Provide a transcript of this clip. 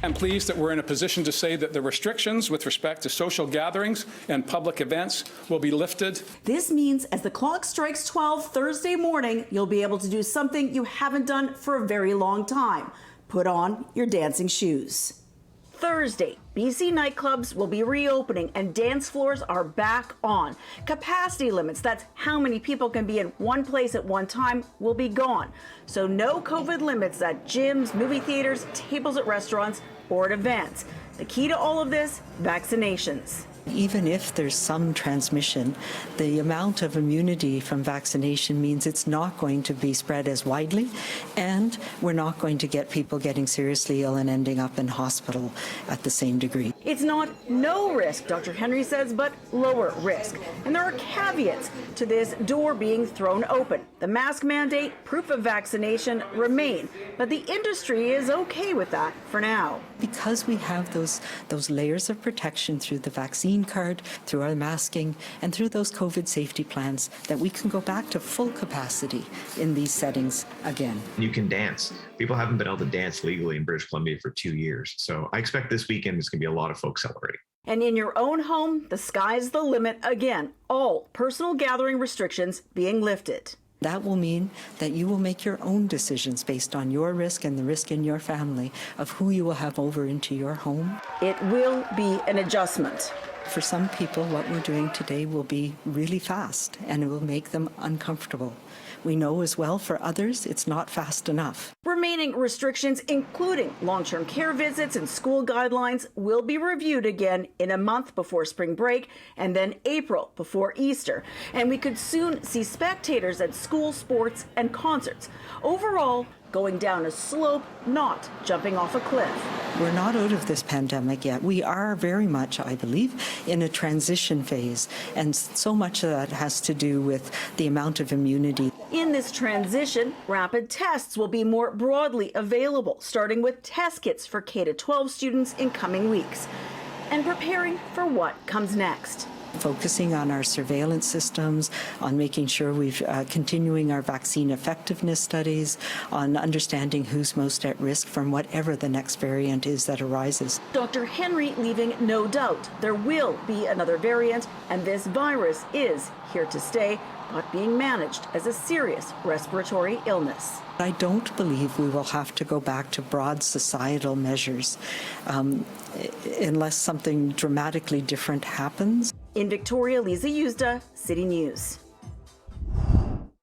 I'm pleased that we're in a position to say that the restrictions with respect to social gatherings and public events will be lifted. This means as the clock strikes 12 Thursday morning, you'll be able to do something you haven't done for a very long time. Put on your dancing shoes. Thursday, BC nightclubs will be reopening and dance floors are back on. Capacity limits, that's how many people can be in one place at one time, will be gone. So no COVID limits at gyms, movie theaters, tables at restaurants, or at events. The key to all of this, vaccinations. Even if there's some transmission, the amount of immunity from vaccination means it's not going to be spread as widely, and we're not going to get people getting seriously ill and ending up in hospital at the same degree. It's not no risk, Dr. Henry says, but lower risk. And there are caveats to this door being thrown open. The mask mandate, proof of vaccination remain, but the industry is okay with that for now. Because we have those layers of protection through the vaccine card, through our masking, and through those COVID safety plans, that we can go back to full capacity in these settings again. You can dance. People haven't been able to dance legally in British Columbia for 2 years. So I expect this weekend is going to be a lot of folks celebrating. And in your own home, the sky's the limit again. All personal gathering restrictions being lifted. That will mean that you will make your own decisions based on your risk and the risk in your family of who you will have over into your home. It will be an adjustment. For some people, what we're doing today will be really fast and it will make them uncomfortable. We know as well for others, it's not fast enough. Remaining restrictions, including long-term care visits and school guidelines, will be reviewed again in a month before spring break and then April before Easter. And we could soon see spectators at school sports and concerts. Overall, going down a slope, not jumping off a cliff. We're not out of this pandemic yet. We are very much, I believe, in a transition phase, and so much of that has to do with the amount of immunity. In this transition, rapid tests will be more broadly available, starting with test kits for K-12 students in coming weeks, and preparing for what comes next. Focusing on our surveillance systems, on making sure we've continuing our vaccine effectiveness studies, on understanding who's most at risk from whatever the next variant is that arises. Dr. Henry leaving no doubt there will be another variant, and this virus is here to stay, not being managed as a serious respiratory illness. I don't believe we will have to go back to broad societal measures unless something dramatically different happens. In Victoria, Liza Yuzda, City News.